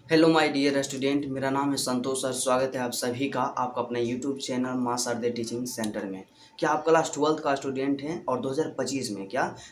Hello my dear student, मेरा नाम है संतोष सर। स्वागत है आप सभी का आपका अपने यूट्यूब चैनल माँ सरदे टीचिंग सेंटर में। क्या आप क्लास 12th का स्टूडेंट हैं और 2025 में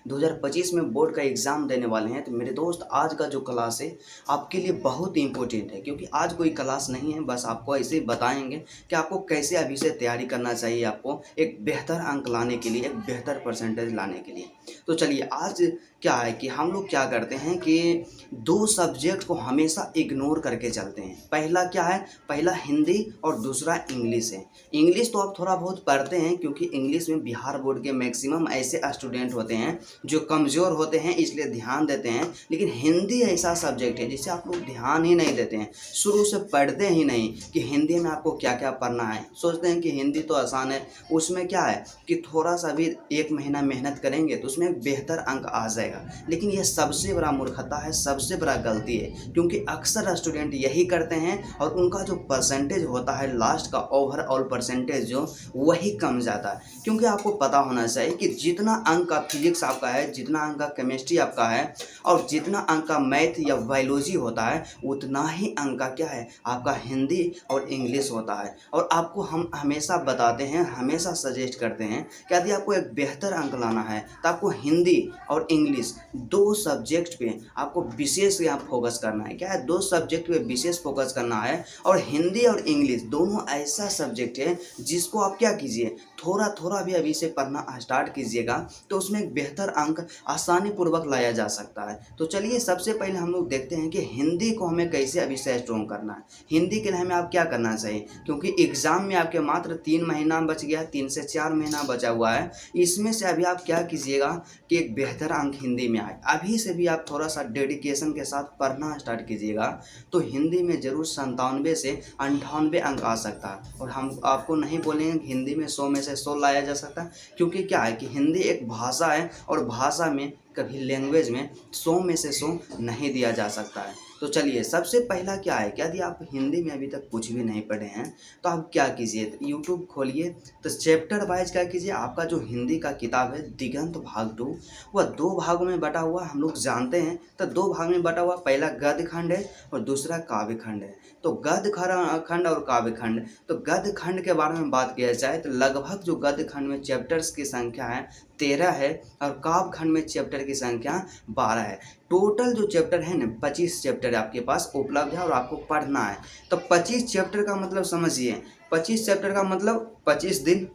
2025 में बोर्ड का एग्ज़ाम देने वाले हैं? तो मेरे दोस्त, आज का जो क्लास है आपके लिए बहुत ही इंपॉर्टेंट है, क्योंकि आज कोई क्लास नहीं है, बस आपको ऐसे ही बताएंगे कि आपको कैसे अभी से तैयारी करना चाहिए, आपको एक बेहतर अंक लाने के लिए, एक बेहतर परसेंटेज लाने के लिए। तो चलिए, आज क्या है कि हम लोग क्या करते हैं कि दो सब्जेक्ट को हमेशा इग्नोर करके चलते हैं। पहला क्या है? पहला हिंदी और दूसरा इंग्लिश है। इंग्लिश तो आप थोड़ा बहुत पढ़ते हैं, क्योंकि इंग्लिश में बिहार बोर्ड के मैक्सिमम ऐसे स्टूडेंट होते हैं जो कमज़ोर होते हैं, इसलिए ध्यान देते हैं। लेकिन हिंदी ऐसा सब्जेक्ट है जिसे आप लोग ध्यान ही नहीं देते हैं, शुरू से पढ़ते ही नहीं कि हिंदी में आपको क्या क्या पढ़ना है। सोचते हैं कि हिंदी तो आसान है, उसमें क्या है कि थोड़ा सा भी एक महीना मेहनत करेंगे तो उसमें एक बेहतर अंक आ जाएगा। लेकिन ये सबसे बड़ा मूर्खता है, सबसे बड़ा गलती है, क्योंकि अक्सर स्टूडेंट यही करते हैं और उनका जो परसेंटेज होता है, लास्ट का ओवरऑल परसेंटेज जो, वही कम जाता है। क्योंकि आपको पता होना चाहिए कि जितना अंक का फिजिक्स आपका है, जितना अंक का केमिस्ट्री आपका है और जितना अंक का मैथ या बायोलॉजी होता है, उतना ही अंक का क्या है, आपका हिंदी और इंग्लिश होता है। और आपको हम हमेशा बताते हैं, हमेशा सजेस्ट करते हैं कि यदि आपको एक बेहतर अंक लाना है तो आपको हिंदी और इंग्लिश दो सब्जेक्ट पे आपको विशेष यहाँ फोकस करना है। क्या है? दो सब्जेक्ट पे विशेष फोकस करना है। और हिंदी और इंग्लिश दोनों ऐसा सब्जेक्ट है जिसको आप क्या कीजिए, थोड़ा थोड़ा भी अभी से पढ़ना स्टार्ट कीजिएगा तो उसमें एक बेहतर अंक आसानी पूर्वक लाया जा सकता है। तो चलिए, सबसे पहले हम लोग देखते हैं कि हिंदी को हमें कैसे अभी से स्ट्रॉन्ग करना है। हिंदी के लिए हमें आप क्या करना चाहिए, क्योंकि एग्ज़ाम में आपके मात्र 3 महीना बच गया, 3 से 4 महीना बचा हुआ है। इसमें से अभी आप क्या कीजिएगा कि एक बेहतर अंक हिंदी में आए। अभी से भी आप थोड़ा सा डेडिकेशन के साथ पढ़ना स्टार्ट कीजिएगा तो हिंदी में ज़रूर 97 से 98 अंक आ सकता है। और हम आपको नहीं बोलेंगे कि हिंदी में 100 में से 100 लाया जा सकता है, क्योंकि क्या है कि हिंदी एक भाषा है और भाषा में कभी लैंग्वेज में 100 में से 100 नहीं दिया जा सकता है। तो चलिए, सबसे पहला क्या है कि यदि आप हिंदी में अभी तक कुछ भी नहीं पढ़े हैं तो आप क्या कीजिए, तो यूट्यूब खोलिए, तो चैप्टर वाइज क्या कीजिए, आपका जो हिंदी का किताब है दिगंत भाग 2, वह 2 भागों में बटा हुआ हम लोग जानते हैं। तो 2 भाग में बटा हुआ, पहला गद्य खंड है और दूसरा काव्य खंड है। तो गद्य खंड और काव्य खंड, तो गद्य खंड के बारे में बात किया जाए तो लगभग जो गद्य खंड में चैप्टर्स की संख्या है 13 है और काव्य खंड में चैप्टर की संख्या 12 है। टोटल जो चैप्टर है ना, 25 चैप्टर आपके पास उपलब्ध है और आपको पढ़ना है। तो 25 चैप्टर का मतलब समझिए, 25 चैप्टर का मतलब 25 दिन।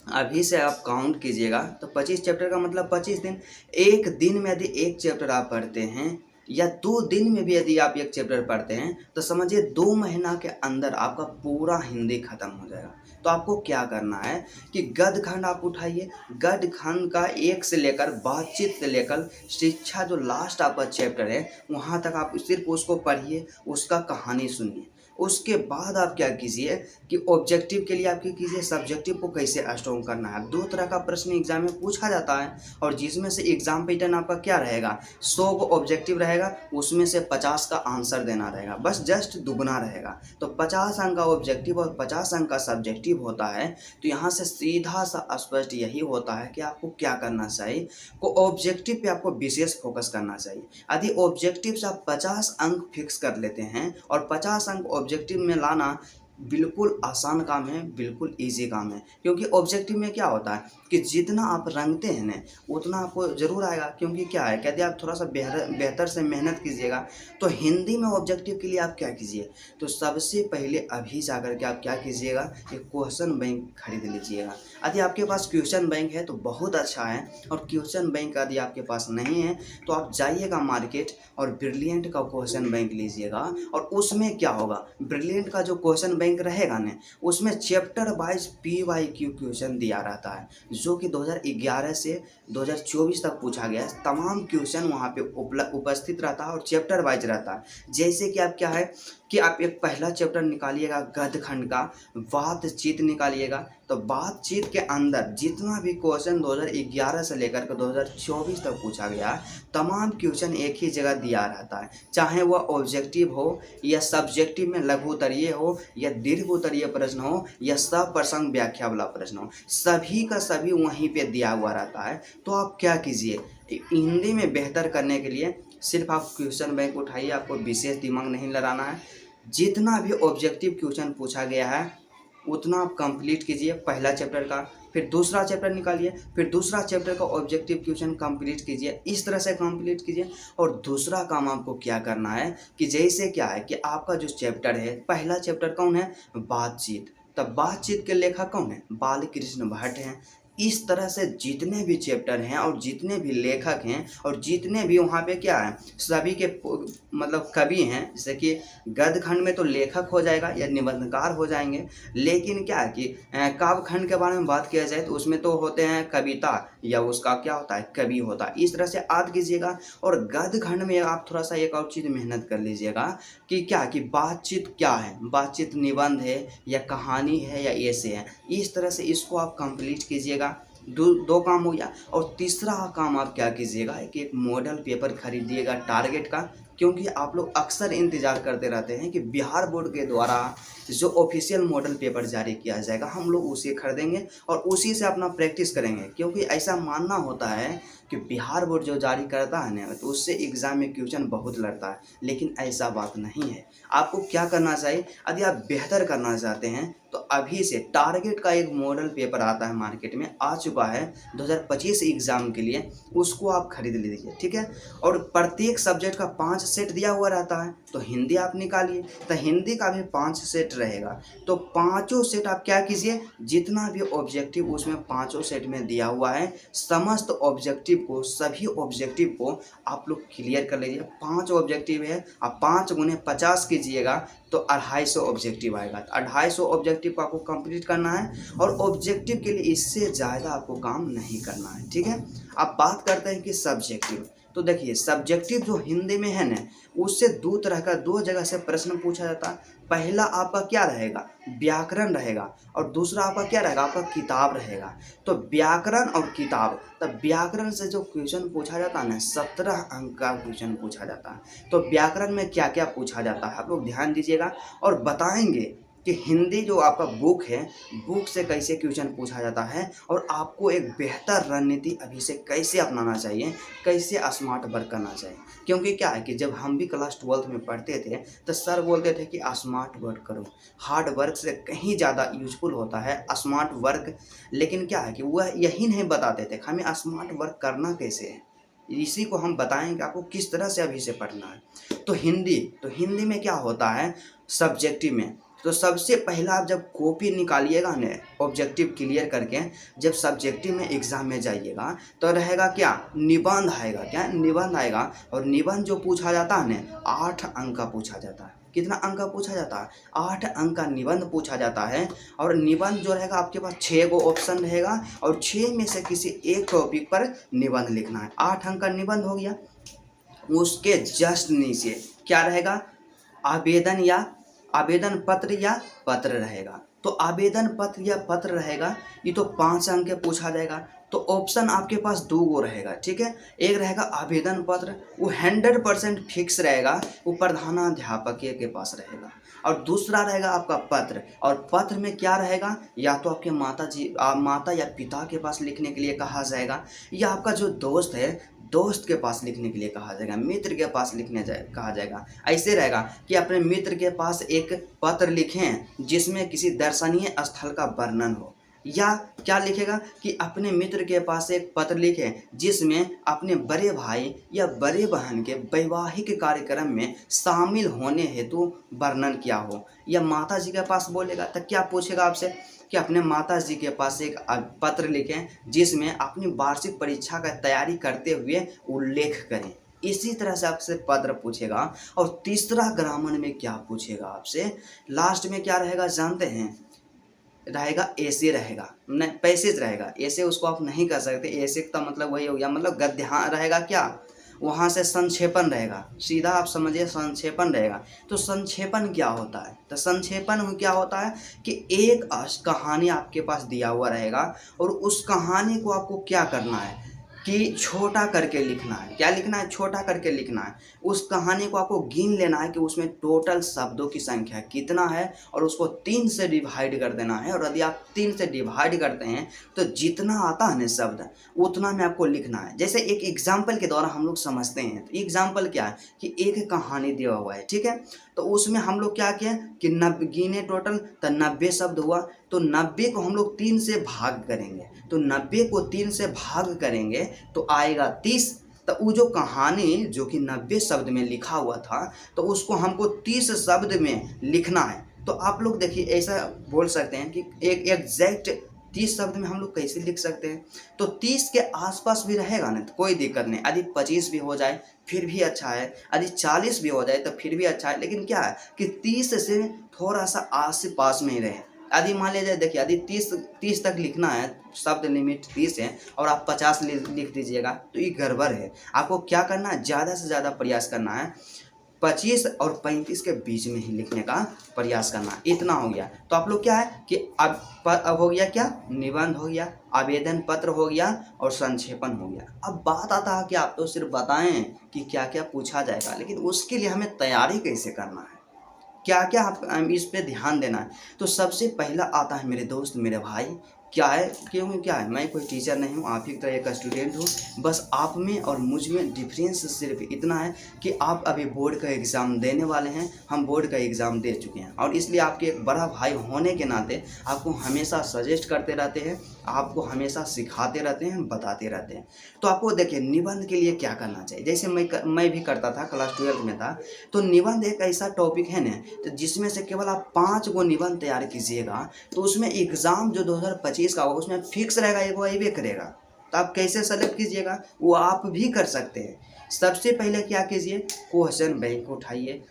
अभी से आप काउंट कीजिएगा तो 25 चैप्टर का मतलब 25 दिन। एक दिन में यदि एक चैप्टर आप पढ़ते हैं या 2 दिन में भी यदि आप एक चैप्टर पढ़ते हैं तो समझिए 2 महीना के अंदर आपका पूरा हिंदी खत्म हो जाएगा। तो आपको क्या करना है कि गद्य खंड आप उठाइए, गद्य खंड का 1 से लेकर बातचीत से लेकर शिक्षा जो लास्ट आपका चैप्टर है वहाँ तक आप सिर्फ उसको पढ़िए, उसका कहानी सुनिए। उसके बाद आप क्या कीजिए कि ऑब्जेक्टिव के लिए आप क्या कीजिए, सब्जेक्टिव को कैसे स्ट्रॉन्ग करना है। 2 तरह का प्रश्न एग्जाम में पूछा जाता है और जिसमें से एग्जाम पैटर्न आपका क्या रहेगा, 100 को ऑब्जेक्टिव रहेगा, उसमें से 50 का आंसर देना रहेगा, बस जस्ट दुगना रहेगा। तो 50 अंक का ऑब्जेक्टिव और 50 अंक का सब्जेक्टिव होता है। तो यहाँ से सीधा सा स्पष्ट यही होता है कि आपको क्या करना चाहिए, को ऑब्जेक्टिव पे आपको विशेष फोकस करना चाहिए। यदि ऑब्जेक्टिव से आप 50 अंक फिक्स कर लेते हैं और 50 अंक ऑब्जेक्टिव में लाना बिल्कुल आसान काम है, बिल्कुल इजी काम है। क्योंकि ऑब्जेक्टिव में क्या होता है कि जितना आप रंगते हैं ना उतना आपको ज़रूर आएगा। क्योंकि क्या है, यदि आप थोड़ा सा बेहतर से मेहनत कीजिएगा तो हिंदी में ऑब्जेक्टिव के लिए आप क्या कीजिए, तो सबसे पहले अभी जाकर के आप क्या कीजिएगा, एक क्वेश्चन बैंक खरीद लीजिएगा। यदि आपके पास क्वेश्चन बैंक है तो बहुत अच्छा है, और क्वेश्चन बैंक यदि आपके पास नहीं है तो आप जाइएगा मार्केट और ब्रिलियंट का क्वेश्चन बैंक लीजिएगा। और उसमें क्या होगा, ब्रिलियंट का जो क्वेश्चन बैंक रहेगा ना, उसमें चैप्टर वाइज PYQ क्वेश्चन दिया रहता है, जो कि 2011 से 2024 तक पूछा गया है। तमाम क्वेश्चन वहाँ पे उपस्थित रहता है और चैप्टर वाइज रहता है। जैसे कि आप क्या है कि आप एक पहला चैप्टर निकालिएगा गद्य खंड का, बातचीत निकालिएगा। तो बातचीत के अंदर जितना भी क्वेश्चन 2011 से लेकर के 2024 तक पूछा गया, तमाम क्वेश्चन एक ही जगह दिया रहता है, चाहे वह ऑब्जेक्टिव हो या सब्जेक्टिव में लघु उत्तरीय हो या दीर्घ उत्तरीय प्रश्न हो या सप्रसंग व्याख्या वाला प्रश्न हो, सभी का सभी वहीं पे दिया हुआ रहता है। तो आप क्या कीजिए, हिंदी में बेहतर करने के लिए सिर्फ आप क्वेश्चन बैंक उठाइए, आपको विशेष दिमाग नहीं लगाना है। जितना भी ऑब्जेक्टिव क्वेश्चन पूछा गया है उतना आप कंप्लीट कीजिए पहला चैप्टर का, फिर दूसरा चैप्टर निकालिए, फिर दूसरा चैप्टर का ऑब्जेक्टिव क्वेश्चन कंप्लीट कीजिए, इस तरह से कंप्लीट कीजिए। और दूसरा काम आपको क्या करना है कि जैसे क्या है कि आपका जो चैप्टर है, पहला चैप्टर कौन है, बातचीत, तब बातचीत के लेखक कौन है, बालकृष्ण भट्ट हैं। इस तरह से जितने भी चैप्टर हैं और जितने भी लेखक हैं और जितने भी वहाँ पे क्या है सभी के मतलब कवि हैं, जैसे कि गद्य खंड में तो लेखक हो जाएगा या निबंधकार हो जाएंगे, लेकिन क्या है कि काव्य खंड के बारे में बात किया जाए तो उसमें तो होते हैं कविता या उसका क्या होता है, कवि होता है। इस तरह से याद कीजिएगा। और गद्य खंड में आप थोड़ा सा एक और चीज़ मेहनत कर लीजिएगा कि क्या कि बातचीत क्या है, बातचीत निबंध है या कहानी है या ऐसे है। इस तरह से इसको आप कंप्लीट कीजिएगा। दो काम हो गया। और तीसरा काम आप क्या कीजिएगा कि एक मॉडल पेपर खरीदिएगा टारगेट का, क्योंकि आप लोग अक्सर इंतज़ार करते रहते हैं कि बिहार बोर्ड के द्वारा जो ऑफिशियल मॉडल पेपर जारी किया जाएगा हम लोग उसे खरीदेंगे और उसी से अपना प्रैक्टिस करेंगे। क्योंकि ऐसा मानना होता है कि बिहार बोर्ड जो जारी करता है ना तो उससे एग्ज़ाम में क्वेश्चन बहुत लड़ता है, लेकिन ऐसा बात नहीं है। आपको क्या करना चाहिए, यदि आप बेहतर करना चाहते हैं तो अभी से टारगेट का एक मॉडल पेपर आता है, मार्केट में आ चुका है 2025 एग्ज़ाम के लिए, उसको आप खरीद लीजिए, ठीक है। और प्रत्येक सब्जेक्ट का 5 सेट दिया हुआ रहता है, तो हिंदी आप निकालिए तो हिंदी का भी 5 सेट रहेगा। तो पाँचों सेट आप क्या कीजिए, जितना भी ऑब्जेक्टिव उसमें पाँचों सेट में दिया हुआ है समस्त ऑब्जेक्टिव को, सभी ऑब्जेक्टिव को आप लोग क्लियर कर लीजिए। 5 ऑब्जेक्टिव है, आप 5 गुने 50 कीजिएगा तो 250 ऑब्जेक्टिव आएगा। तो 250 ऑब्जेक्टिव को आपको कंप्लीट करना है और ऑब्जेक्टिव के लिए इससे ज़्यादा आपको काम नहीं करना है, ठीक है। अब बात करते हैं कि सब्जेक्टिव। तो देखिए सब्जेक्टिव जो हिंदी में है ना, उससे दो तरह का, दो जगह से प्रश्न पूछा जाता है। पहला आपका क्या रहेगा, व्याकरण रहेगा, और दूसरा आपका क्या रहेगा, आपका किताब रहेगा। तो व्याकरण और किताब, तब व्याकरण से जो क्वेश्चन पूछा जाता है ना 17 अंक का क्वेश्चन पूछा जाता है। तो व्याकरण में क्या क्या पूछा जाता है आप लोग ध्यान दीजिएगा और बताएंगे कि हिंदी जो आपका बुक है, बुक से कैसे क्वेश्चन पूछा जाता है और आपको एक बेहतर रणनीति अभी से कैसे अपनाना चाहिए, कैसे स्मार्ट वर्क करना चाहिए। क्योंकि क्या है कि जब हम भी क्लास 12th में पढ़ते थे तो सर बोलते थे कि स्मार्ट वर्क करो, हार्ड वर्क से कहीं ज़्यादा यूजफुल होता है स्मार्ट वर्क। लेकिन क्या है कि वह यही नहीं बताते थे हमें स्मार्ट वर्क करना कैसे है, इसी को हम बताएंगे आपको किस तरह से अभी से पढ़ना है। तो हिंदी में क्या होता है सब्जेक्टिव में, तो सबसे पहला आप जब कॉपी निकालिएगा न ऑब्जेक्टिव क्लियर करके, जब सब्जेक्टिव में एग्ज़ाम में जाइएगा तो रहेगा क्या, निबंध आएगा, क्या निबंध आएगा। और निबंध जो पूछा जाता है न 8 अंक का पूछा जाता है। कितना अंक का पूछा जाता है, 8 अंक का निबंध पूछा जाता है। और निबंध जो रहेगा आपके पास 6 गो ऑप्शन रहेगा और 6 में से किसी एक टॉपिक पर निबंध लिखना है। 8 अंक का निबंध हो गया। उसके जस्ट नीचे क्या रहेगा, आवेदन या आवेदन पत्र या पत्र रहेगा। तो आवेदन पत्र या पत्र रहेगा, ये तो 5 अंक के पूछा जाएगा। तो ऑप्शन आपके पास 2 गो रहेगा, ठीक है। एक रहेगा आवेदन पत्र, वो 100% फिक्स रहेगा, वो प्रधानाध्यापक के पास रहेगा। और दूसरा रहेगा आपका पत्र, और पत्र में क्या रहेगा, या तो आपके माता या पिता के पास लिखने के लिए कहा जाएगा, या आपका जो दोस्त है दोस्त के पास लिखने के लिए कहा जाएगा, मित्र के पास कहा जाएगा। ऐसे रहेगा कि अपने मित्र के पास एक पत्र लिखें जिसमें किसी दर्शनीय स्थल का वर्णन हो, या क्या लिखेगा कि अपने मित्र के पास एक पत्र लिखें जिसमें अपने बड़े भाई या बड़े बहन के वैवाहिक कार्यक्रम में शामिल होने हेतु वर्णन किया हो। या माता जी के पास बोलेगा तो क्या पूछेगा आपसे कि अपने माता जी के पास एक पत्र लिखें जिसमें अपनी वार्षिक परीक्षा का तैयारी करते हुए उल्लेख करें। इसी तरह से आपसे पत्र पूछेगा। और तीसरा ग्रामर में क्या पूछेगा आपसे, लास्ट में क्या रहेगा जानते हैं, रहेगा ऐसे रहेगा, नहीं पैसेज रहेगा। ऐसे उसको आप नहीं कर सकते, ऐसे का मतलब वही हो गया, मतलब गद्य रहेगा क्या, वहाँ से संक्षेपण रहेगा, सीधा आप समझिए संक्षेपण रहेगा। तो संक्षेपण क्या होता है, तो संक्षेपण क्या होता है कि एक कहानी आपके पास दिया हुआ रहेगा और उस कहानी को आपको क्या करना है, कि छोटा करके लिखना है। क्या लिखना है? छोटा करके लिखना है। उस कहानी को आपको गिन लेना है कि उसमें टोटल शब्दों की संख्या कितना है और उसको 3 से डिवाइड कर देना है। और यदि आप 3 से डिवाइड करते हैं तो जितना आता है ना शब्द उतना में आपको लिखना है। जैसे एक एग्जाम्पल के द्वारा हम लोग समझते हैं। तो एग्जाम्पल क्या है कि एक कहानी दिया हुआ है, ठीक है, तो उसमें हम लोग क्या किया कि गिने टोटल, तो 90 शब्द हुआ। तो 90 को हम लोग 3 से भाग करेंगे, तो 90 को 3 से भाग करेंगे तो आएगा 30। तो वो जो कहानी जो कि 90 शब्द में लिखा हुआ था तो उसको हमको 30 शब्द में लिखना है। तो आप लोग देखिए ऐसा बोल सकते हैं कि एक एग्जैक्ट 30 शब्द में हम लोग कैसे लिख सकते हैं। तो 30 के आसपास भी रहेगा ना तो कोई दिक्कत नहीं। यदि 25 भी हो जाए फिर भी अच्छा है, यदि 40 भी हो जाए तो फिर भी अच्छा है। लेकिन क्या है कि 30 से थोड़ा सा आस पास में ही रहे। यदि मान लीजिए, देखिए यदि 30 तक लिखना है, शब्द लिमिट 30 है और आप 50 लिख दीजिएगा तो ये गड़बड़ है। आपको क्या करना है, ज़्यादा से ज़्यादा प्रयास करना है, 25 और 35 के बीच में ही लिखने का प्रयास करना। इतना हो गया। तो आप लोग क्या है कि अब हो गया क्या, निबंध हो गया, आवेदन पत्र हो गया और संक्षेपण हो गया। अब बात आता है कि आप तो सिर्फ बताएं कि क्या क्या पूछा जाएगा, लेकिन उसके लिए हमें तैयारी कैसे करना है, क्या क्या आप इस पे ध्यान देना है। तो सबसे पहला आता है मेरे दोस्त, मेरे भाई, क्या है, क्योंकि क्या है, मैं कोई टीचर नहीं हूँ, आप ही की तरह एक स्टूडेंट हूँ। बस आप में और मुझ में डिफरेंस सिर्फ इतना है कि आप अभी बोर्ड का एग्ज़ाम देने वाले हैं, हम बोर्ड का एग्ज़ाम दे चुके हैं, और इसलिए आपके एक बड़ा भाई होने के नाते आपको हमेशा सजेस्ट करते रहते हैं, आपको हमेशा सिखाते रहते हैं, बताते रहते हैं। तो आपको देखिए निबंध के लिए क्या करना चाहिए। जैसे मैं भी करता था, क्लास 12 में था। तो निबंध एक ऐसा टॉपिक है ना, तो जिसमें से केवल आप 5 गो निबंध तैयार कीजिएगा तो उसमें एग्ज़ाम जो 2025 का होगा उसमें फिक्स रहेगा, एगो अइबे करेगा। तो आप कैसे सेलेक्ट कीजिएगा, वो आप भी कर सकते हैं। सबसे पहले क्या कीजिए, क्वेश्चन बैंक उठाइए।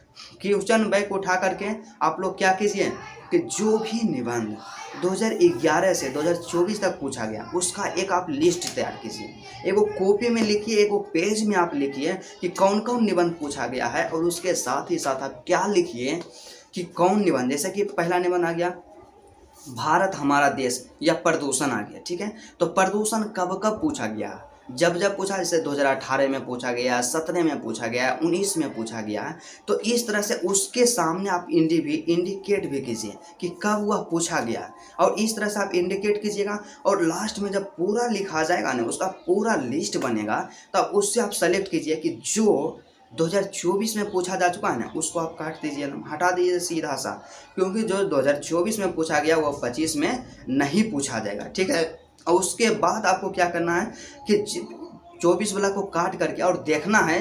क्वेश्चन बैंक उठा करके आप लोग क्या कीजिए कि जो भी निबंध 2011 से 2024 तक पूछा गया उसका एक आप लिस्ट तैयार कीजिए। एगो कॉपी में लिखिए, एगो पेज में आप लिखिए कि कौन कौन निबंध पूछा गया है, और उसके साथ ही साथ आप क्या लिखिए कि कौन निबंध, जैसे कि पहला निबंध आ गया भारत हमारा देश या प्रदूषण आ गया, ठीक है। तो प्रदूषण कब कब पूछा गया, जब जब पूछा, जैसे 2018 में पूछा गया, 17 में पूछा गया, 19 में पूछा गया। तो इस तरह से उसके सामने आप इंडिकेट भी कीजिए कि कब वह पूछा गया, और इस तरह से आप इंडिकेट कीजिएगा। और लास्ट में जब पूरा लिखा जाएगा ना, उसका पूरा लिस्ट बनेगा, तब उससे आप सेलेक्ट कीजिए कि जो 2024 में पूछा जा चुका है ना उसको आप काट दीजिए ना, हटा दीजिए सीधा सा, क्योंकि जो 2024 में पूछा गया वो 25 में नहीं पूछा जाएगा, ठीक है। और उसके बाद आपको क्या करना है कि 24 वाला को काट करके और देखना है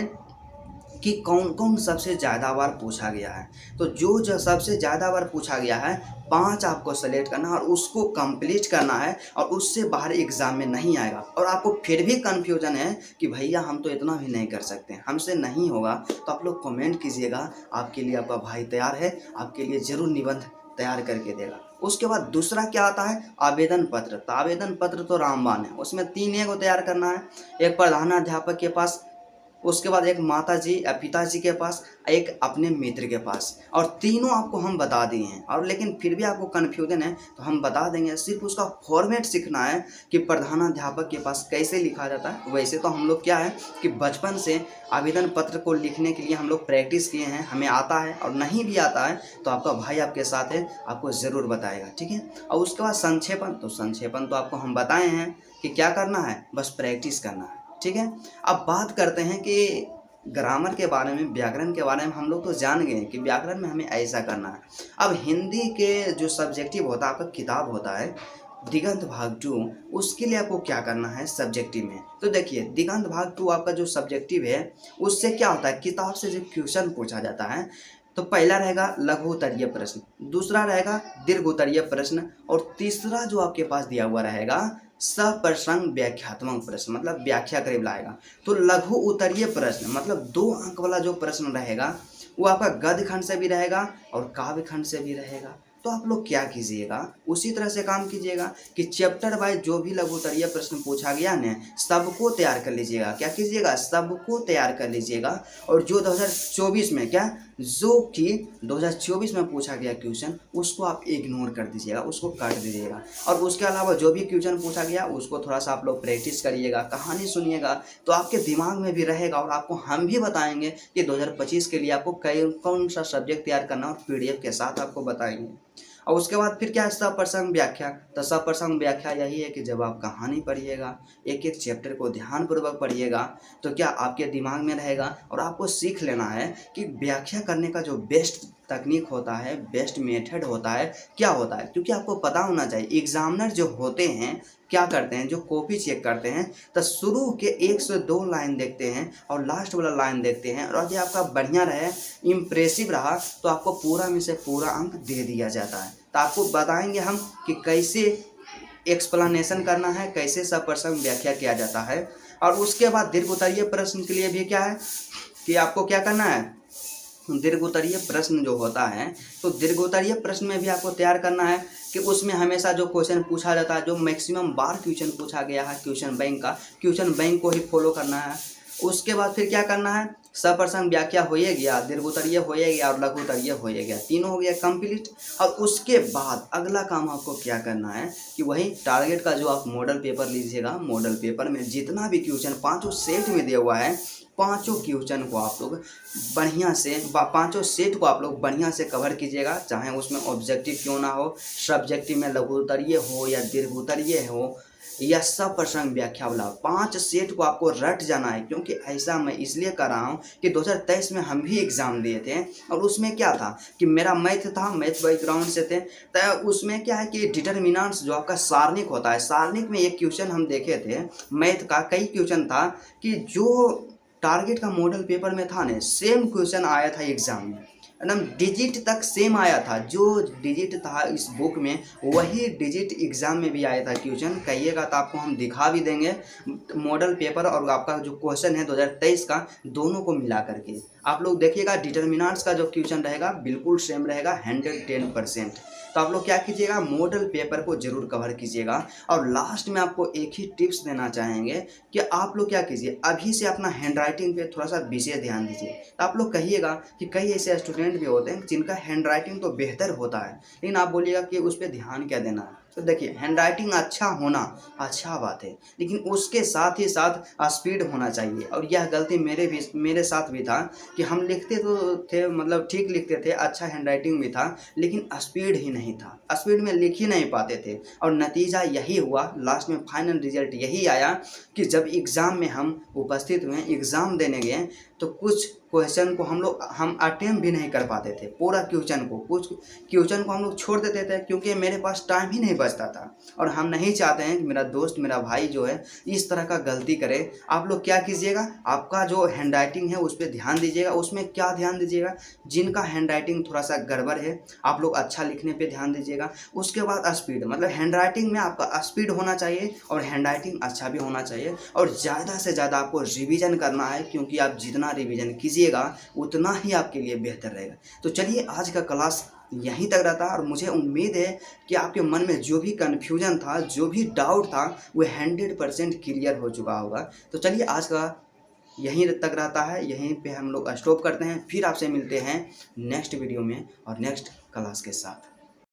कि कौन कौन सबसे ज़्यादा बार पूछा गया है। तो जो सबसे ज़्यादा बार पूछा गया है 5 आपको सेलेक्ट करना है और उसको कंप्लीट करना है, और उससे बाहर एग्ज़ाम में नहीं आएगा। और आपको फिर भी कन्फ्यूजन है कि भैया हम तो इतना भी नहीं कर सकते, हमसे नहीं होगा, तो आप लोग कमेंट कीजिएगा, आपके लिए आपका भाई तैयार है, आपके लिए ज़रूर निबंध तैयार करके देगा। उसके बाद दूसरा क्या आता है, आवेदन पत्र। तो आवेदन पत्र तो रामबाण है, उसमें 3 को तैयार करना है, एक प्रधानाध्यापक के पास, उसके बाद एक माताजी या पिताजी के पास, एक अपने मित्र के पास। और तीनों आपको हम बता दिए हैं, और लेकिन फिर भी आपको कन्फ्यूजन है तो हम बता देंगे। सिर्फ उसका फॉर्मेट सीखना है कि प्रधानाध्यापक के पास कैसे लिखा जाता है। वैसे तो हम लोग क्या है कि बचपन से आवेदन पत्र को लिखने के लिए हम लोग प्रैक्टिस किए हैं, हमें आता है। और नहीं भी आता है तो आपका भाई आपके साथ है, आपको ज़रूर बताएगा, ठीक है। और उसके बाद संक्षेपण, तो संक्षेपण तो आपको हम बताए हैं कि क्या करना है, बस प्रैक्टिस करना है, ठीक है। अब बात करते हैं कि ग्रामर के बारे में, व्याकरण के बारे में हम लोग तो जान गए कि व्याकरण में हमें ऐसा करना है। अब हिंदी के जो सब्जेक्टिव होता है, आपका किताब होता है दिगंत भाग 2, उसके लिए आपको क्या करना है सब्जेक्टिव में। तो देखिए दिगंत भाग 2 आपका जो सब्जेक्टिव है उससे क्या होता है, किताब से जो क्वेश्चन पूछा जाता है, तो पहला रहेगा लघु उत्तरीय प्रश्न, दूसरा रहेगा दीर्घ उत्तरीय प्रश्न, और तीसरा जो आपके पास दिया हुआ रहेगा सप्रसंग व्याख्यात्मक प्रश्न, मतलब व्याख्या करे लाएगा। तो लघु उत्तरीय प्रश्न मतलब 2 अंक वाला जो प्रश्न रहेगा वो आपका गद्य खंड से भी रहेगा और काव्य खंड से भी रहेगा। तो आप लोग क्या कीजिएगा, उसी तरह से काम कीजिएगा कि चैप्टर वाइज जो भी लघु उत्तरीय प्रश्न पूछा गया ना, सबको तैयार कर लीजिएगा। क्या कीजिएगा, सबको तैयार कर लीजिएगा। और जो 2024 में क्या, जो कि 2024 में पूछा गया क्वेश्चन, उसको आप इग्नोर कर दीजिएगा, उसको काट दीजिएगा। और उसके अलावा जो भी क्वेश्चन पूछा गया उसको थोड़ा सा आप लोग प्रैक्टिस करिएगा, कहानी सुनिएगा, तो आपके दिमाग में भी रहेगा। और आपको हम भी बताएंगे कि 2025 के लिए आपको कौन सा सब्जेक्ट तैयार करना, और पीडीएफ के साथ आपको बताएंगे। और उसके बाद फिर क्या है, सप्रसंग व्याख्या। तो सप्रसंग व्याख्या यही है कि जब आप कहानी पढ़िएगा, एक एक चैप्टर को ध्यानपूर्वक पढ़िएगा, तो क्या आपके दिमाग में रहेगा। और आपको सीख लेना है कि व्याख्या करने का जो बेस्ट तकनीक होता है, बेस्ट मेथड होता है, क्या होता है। क्योंकि आपको पता होना चाहिए, एग्जामिनर जो होते हैं क्या करते हैं, जो कॉपी चेक करते हैं, तो शुरू के 1 से 2 लाइन देखते हैं और लास्ट वाला लाइन देखते हैं। और यदि आपका बढ़िया रहे, इम्प्रेसिव रहा, तो आपको पूरा में से पूरा अंक दे दिया जाता है। तो आपको बताएंगे हम कि कैसे एक्सप्लेनेशन करना है, कैसे सप्रसंग व्याख्या किया जाता है। और उसके बाद दीर्घ उत्तरीय प्रश्न के लिए भी क्या है कि आपको क्या करना है, दीर्घ उत्तरीय प्रश्न जो होता है, तो दीर्घ उत्तरीय प्रश्न में भी आपको तैयार करना है कि उसमें हमेशा जो क्वेश्चन पूछा जाता है, जो मैक्सिमम बार क्वेश्चन पूछा गया है क्वेश्चन बैंक का, क्वेश्चन बैंक को ही फॉलो करना है। उसके बाद फिर क्या करना है, सप्रसंग व्याख्या हो गया, दीर्घ उत्तरीय हो गया और लघु उत्तरीय हो गया, तीनों हो गया कंप्लीट। और उसके बाद अगला काम आपको क्या करना है कि वही टारगेट का जो आप मॉडल पेपर लीजिएगा, मॉडल पेपर में जितना भी क्वेश्चन 5 सेट में दिया हुआ है, पांचों क्वेश्चन को आप लोग बढ़िया से, पांचों सेट को आप लोग बढ़िया से कवर कीजिएगा। चाहे उसमें ऑब्जेक्टिव क्यों ना हो, सब्जेक्टिव में लघु उत्तरीय हो या दीर्घ उत्तरीय हो या सप्रसंग व्याख्या वाला, 5 सेट को आपको रट जाना है। क्योंकि ऐसा मैं इसलिए कर रहा हूँ कि 2023 में हम भी एग्ज़ाम दिए थे, और उसमें क्या था कि मेरा मैथ था, मैथ बैकग्राउंड से थे, तो उसमें क्या है कि डिटर्मिनेंट्स जो आपका सारणिक होता है, सारणिक में एक क्वेश्चन हम देखे थे मैथ का, कई क्वेश्चन था कि जो टारगेट का मॉडल पेपर में था ना, सेम क्वेश्चन आया था एग्जाम में, एकदम डिजिट तक सेम आया था। जो डिजिट था इस बुक में, वही डिजिट एग्जाम में भी आया था क्वेश्चन। कहिएगा तो आपको हम दिखा भी देंगे मॉडल पेपर और आपका जो क्वेश्चन है 2023 का, दोनों को मिला करके आप लोग देखिएगा। डिटर्मिनेंट्स का जो क्वेश्चन रहेगा बिल्कुल सेम रहेगा, 110%। तो आप लोग क्या कीजिएगा, मॉडल पेपर को जरूर कवर कीजिएगा। और लास्ट में आपको एक ही टिप्स देना चाहेंगे कि आप लोग क्या कीजिए, अभी से अपना हैंडराइटिंग पे थोड़ा सा विशेष ध्यान दीजिए। तो आप लोग कहिएगा कि कई ऐसे स्टूडेंट भी होते हैं जिनका हैंडराइटिंग तो बेहतर होता है, लेकिन आप बोलिएगा कि उस पर ध्यान क्या देना है। तो देखिए, हैंडराइटिंग अच्छा होना अच्छा बात है, लेकिन उसके साथ ही साथ स्पीड होना चाहिए। और यह गलती मेरे साथ भी था कि हम लिखते तो थे, मतलब ठीक लिखते थे, अच्छा हैंडराइटिंग भी था, लेकिन स्पीड ही नहीं था, स्पीड में लिख ही नहीं पाते थे। और नतीजा यही हुआ, लास्ट में फाइनल रिजल्ट यही आया कि जब एग्ज़ाम में हम उपस्थित हुए, एग्ज़ाम देने गए, तो कुछ क्वेश्चन को हम अटेम्प्ट भी नहीं कर पाते थे, पूरा क्वेश्चन को, कुछ क्वेश्चन को हम लोग छोड़ देते थे, क्योंकि मेरे पास टाइम ही नहीं बचता था। और हम नहीं चाहते हैं कि मेरा दोस्त, मेरा भाई जो है इस तरह का गलती करे। आप लोग क्या कीजिएगा, आपका जो हैंडराइटिंग है उस पर ध्यान दीजिएगा। उसमें क्या ध्यान दीजिएगा, जिनका हैंडराइटिंग थोड़ा सा गड़बड़ है, आप लोग अच्छा लिखने पे ध्यान दीजिएगा। उसके बाद स्पीड, मतलब हैंडराइटिंग में आपका स्पीड होना चाहिए और हैंडराइटिंग अच्छा भी होना चाहिए। और ज़्यादा से ज़्यादा आपको रिवीजन करना है, क्योंकि आप जितना रिवीजन कीजिएगा उतना ही आपके लिए बेहतर रहेगा। तो चलिए, आज का क्लास यहीं तक रहता है, और मुझे उम्मीद है कि आपके मन में जो भी कन्फ्यूजन था, जो भी डाउट था, वो 100% क्लियर हो चुका होगा। तो चलिए, आज का यहीं तक रहता है, यहीं पे हम लोग स्टॉप करते हैं। फिर आपसे मिलते हैं नेक्स्ट वीडियो में और नेक्स्ट क्लास के साथ।